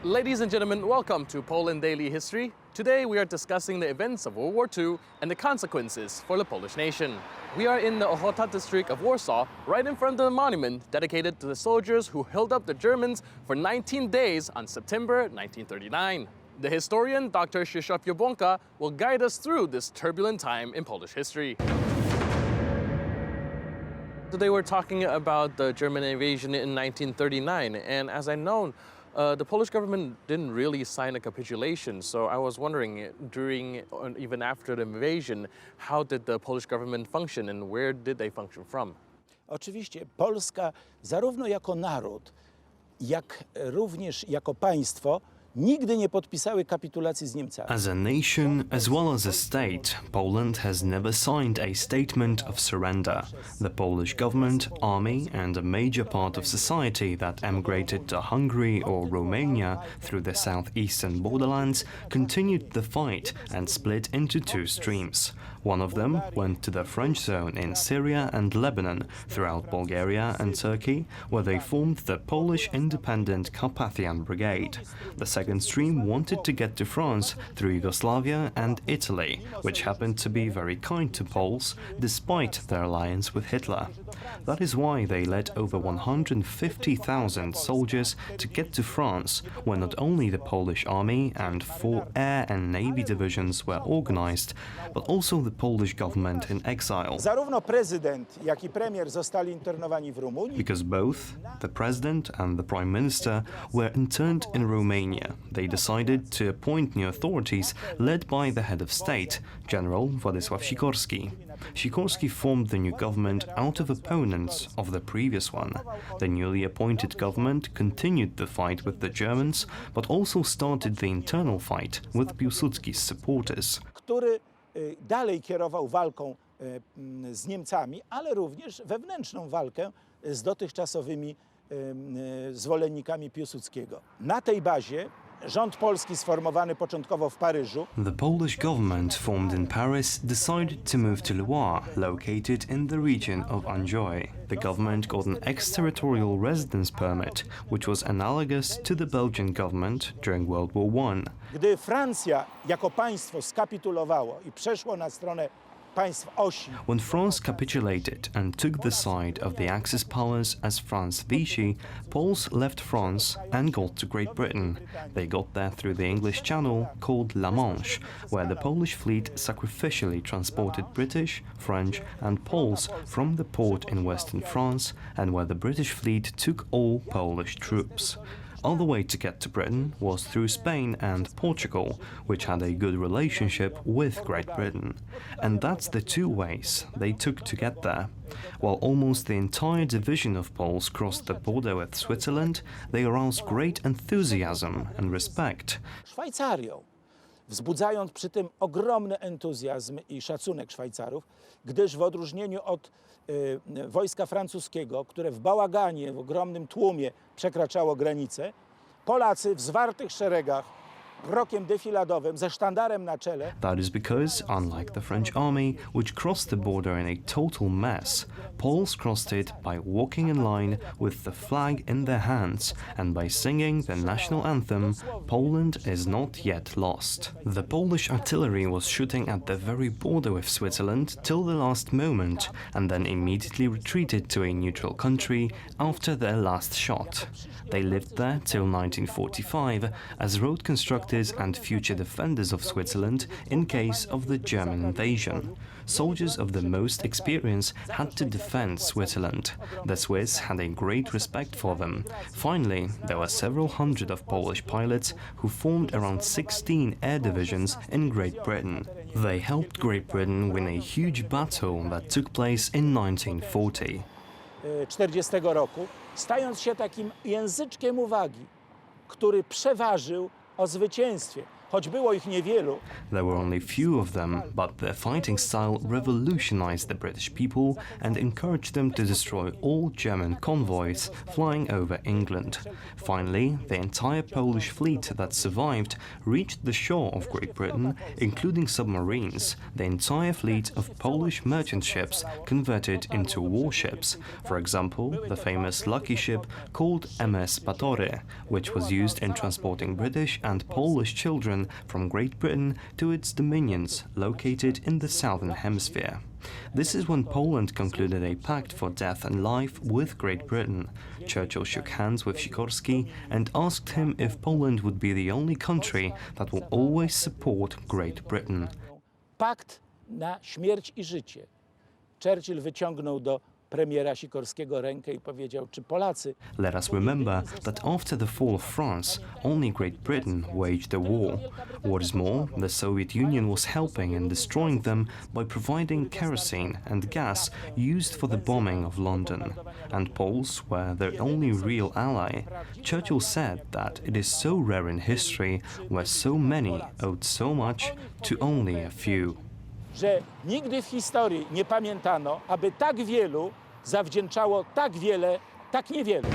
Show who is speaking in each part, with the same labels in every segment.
Speaker 1: Ladies and gentlemen, welcome to Poland Daily History. Today we are discussing the events of World War II and the consequences for the Polish nation. We are in the Ochota district of Warsaw, right in front of the monument dedicated to the soldiers who held up the Germans for 19 days on September 1939. The historian, Dr. Krzysztof Jabłonka, will guide us through this turbulent time in Polish history. Today we're talking about the German invasion in 1939, and as I know, the Polish government didn't really sign a capitulation, so I was wondering, during and even after the invasion, how did the Polish government function and where did they function from?
Speaker 2: Oczywiście Polska zarówno jako naród, jak również jako państwo nigdy nie podpisały kapitulacji z Niemcami.
Speaker 3: As a nation, as well as a state, Poland has never signed a statement of surrender. The Polish government, army, and a major part of society that emigrated to Hungary or Romania through the southeastern borderlands continued the fight and split into two streams. One of them went to the French zone in Syria and Lebanon, throughout Bulgaria and Turkey, where they formed the Polish Independent Carpathian Brigade. The second stream wanted to get to France through Yugoslavia and Italy, which happened to be very kind to Poles, despite their alliance with Hitler. That is why they led over 150,000 soldiers to get to France, where not only the Polish army and 4 air and navy divisions were organized, but also the Polish government in exile.
Speaker 2: Zarówno prezydent, jak I premier zostali internowani w Rumunii.
Speaker 3: Because both the president and the prime minister were interned in Romania, they decided to appoint new authorities led by the head of state, General Władysław Sikorski. Sikorski formed the new government out of opponents of the previous one. The newly appointed government continued the fight with the Germans, but also started the internal fight with Piłsudski's supporters.
Speaker 2: Który dalej kierował walką z Niemcami, ale również wewnętrzną walkę z dotychczasowymi zwolennikami Piłsudskiego. Na tej bazie rząd polski sformowany początkowo w Paryżu.
Speaker 3: The Polish government formed in Paris decided to move to Loire, located in the region of Anjou. The government got an exterritorial residence permit, which was analogous to the Belgian government during World War I.
Speaker 2: Gdy Francja jako państwo skapitulowało i przeszło na stronę państw osi.
Speaker 3: When France capitulated and took the side of the Axis powers as France Vichy, Poles left France and got to Great Britain. They got there through the English Channel called La Manche, where the Polish fleet sacrificially transported British, French and Poles from the port in western France, and where the British fleet took all Polish troops. Other way to get to Britain was through Spain and Portugal, which had a good relationship with Great Britain. And that's the two ways they took to get there. While almost the entire division of Poles crossed the border with Switzerland, they aroused great enthusiasm and respect.
Speaker 2: Szwajcarią, wzbudzając przy tym ogromny entuzjazm i szacunek Szwajcarów, gdyż w odróżnieniu od wojska francuskiego, które w bałaganie, w ogromnym tłumie przekraczało granicę, Polacy w zwartych szeregach, rokiem defiladowym, ze sztandarem na czele.
Speaker 3: That is because, unlike the French army, which crossed the border in a total mess, Poles crossed it by walking in line with the flag in their hands and by singing the national anthem, Poland is not yet lost. The Polish artillery was shooting at the very border with Switzerland till the last moment and then immediately retreated to a neutral country after their last shot. They lived there till 1945 as road constructors and future defenders of Switzerland in case of the German invasion. Soldiers of the most experience had to defend Switzerland. The Swiss had a great respect for them. Finally, there were several hundred of Polish pilots who formed around 16 air divisions in Great Britain. They helped Great Britain win a huge battle that took place in 1940.
Speaker 2: 1940 roku, stając się takim języczkiem uwagi, który przeważył o zwycięstwie. choć było ich niewielu,
Speaker 3: There were only few of them, but their fighting style revolutionized the British people and encouraged them to destroy all German convoys flying over England. Finally, the entire Polish fleet that survived reached the shore of Great Britain, including submarines. The entire fleet of Polish merchant ships converted into warships. For example, the famous Lucky ship called MS Batory, which was used in transporting British and Polish children from Great Britain to its dominions located in the southern hemisphere. This is when Poland concluded a pact for death and life with Great Britain. Churchill shook hands with Sikorski and asked him if Poland would be the only country that will always support Great Britain.
Speaker 2: Pakt na śmierć i życie. Churchill wyciągnął do premiera Sikorskiego rękę i powiedział, czy Polacy...
Speaker 3: Let us remember that after the fall of France, only Great Britain waged a war. What is more, the Soviet Union was helping in destroying them by providing kerosene and gas used for the bombing of London. And Poles were their only real ally. Churchill said that it is so rare in history where so many owed so much to only a few.
Speaker 2: że nigdy w historii nie pamiętano, aby tak wielu zawdzięczało tak wiele, tak niewielu.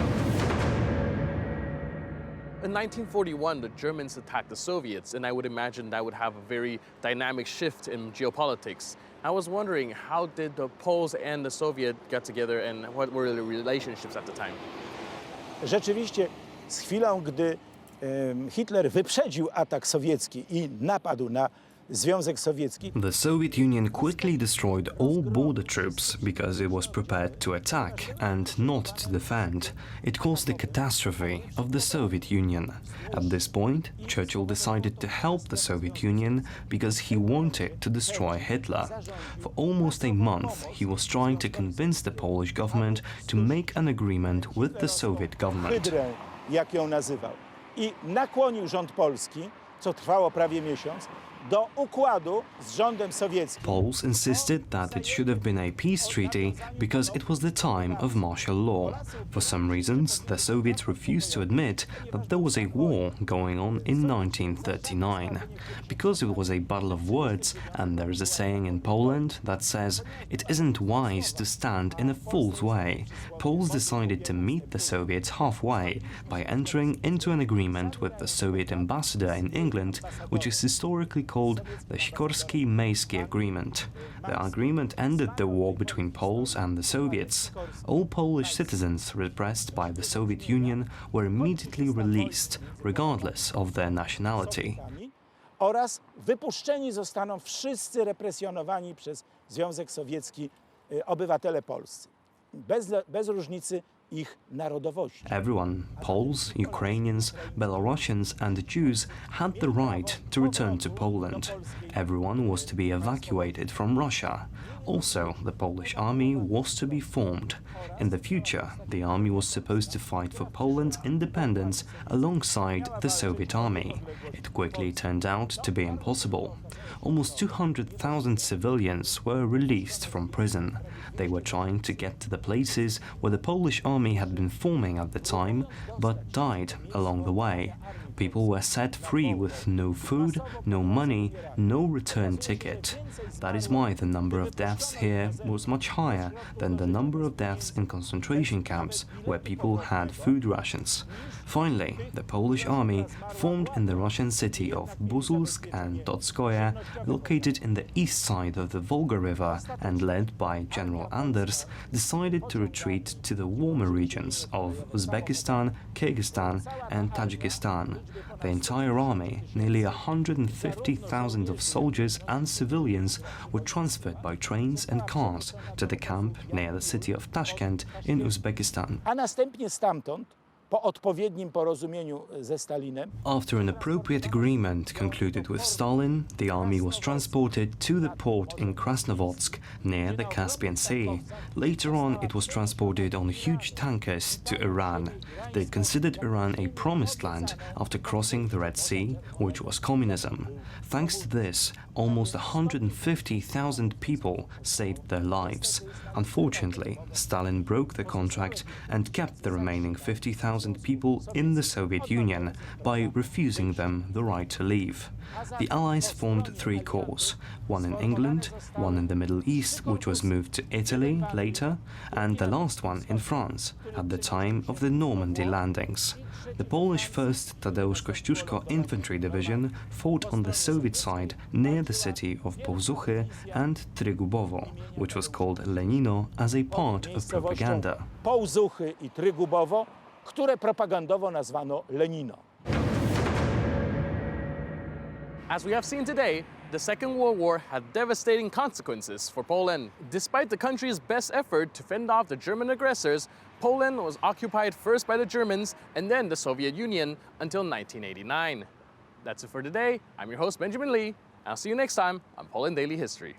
Speaker 1: In 1941, the Germans attacked the Soviets, and I would imagine that would have a very dynamic shift in geopolitiks. I was wondering, how did the Poles and the Soviet get together, and what were the relationships at the time?
Speaker 2: Rzeczywiście, z chwilą, gdy Hitler wyprzedził atak sowiecki i napadł na Związek Sowiecki,
Speaker 3: The Soviet Union quickly destroyed all border troops because it was prepared to attack and not to defend. It caused the catastrophe of the Soviet Union. At this point, Churchill decided to help the Soviet Union because he wanted to destroy Hitler. For almost a month, he was trying to convince the Polish government to make an agreement with the Soviet government.
Speaker 2: hydrę, jak ją nazywał. I nakłonił rząd polski, co trwało prawie miesiąc, do układu z rządem sowieckim.
Speaker 3: Poles insisted that it should have been a peace treaty because it was the time of martial law. For some reasons, the Soviets refused to admit that there was a war going on in 1939. Because it was a battle of words, and there is a saying in Poland that says, "It isn't wise to stand in a fool's way," Poles decided to meet the Soviets halfway by entering into an agreement with the Soviet ambassador in England, which is historically called the Sikorski-Mayski Agreement. The agreement ended the war between Poles and the Soviets. All Polish citizens repressed by the Soviet Union were immediately released, regardless of their nationality.
Speaker 2: Oraz wypuszczeni zostaną wszyscy represjonowani przez Związek Sowiecki obywatele polscy. Bez różnicy ich narodowości.
Speaker 3: Everyone, Poles, Ukrainians, Belarusians and Jews, had the right to return to Poland. Everyone was to be evacuated from Russia. Also, the Polish army was to be formed. In the future, the army was supposed to fight for Poland's independence alongside the Soviet army. It quickly turned out to be impossible. Almost 200,000 civilians were released from prison. They were trying to get to the places where the Polish army had been forming at the time, but died along the way. People were set free with no food, no money, no return ticket. That is why the number of deaths here was much higher than the number of deaths in concentration camps where people had food rations. Finally, the Polish army, formed in the Russian city of Buzulsk and Totskoye, located in the east side of the Volga River and led by General Anders, decided to retreat to the warmer regions of Uzbekistan, Kyrgyzstan and Tajikistan. The entire army, nearly 150,000 of soldiers and civilians, were transferred by trains and cars to the camp near the city of Tashkent in Uzbekistan.
Speaker 2: A następnie stamtąd, po odpowiednim porozumieniu ze Stalinem,
Speaker 3: After an appropriate agreement concluded with Stalin, the army was transported to the port in Krasnovodsk near the Caspian Sea. Later on, it was transported on huge tankers to Iran. They considered Iran a promised land after crossing the Red Sea, which was communism. Thanks to this, almost 150,000 people saved their lives. Unfortunately, Stalin broke the contract and kept the remaining 50,000 100,000 people in the Soviet Union by refusing them the right to leave. The Allies formed 3 corps, one in England, one in the Middle East, which was moved to Italy later, and the last one in France, at the time of the Normandy landings. The Polish 1st Tadeusz Kościuszko Infantry Division fought on the Soviet side near the city of Połzuchy and Trygubowo, which was called Lenino as a part of propaganda.
Speaker 2: Połzuchy i Trygubowo, które propagandowo nazwano Lenino.
Speaker 1: As we have seen today, the Second World War had devastating consequences for Poland. Despite the country's best effort to fend off the German aggressors, Poland was occupied first by the Germans and then the Soviet Union until 1989. That's it for today. I'm your host, Benjamin Lee. I'll see you next time on Poland Daily History.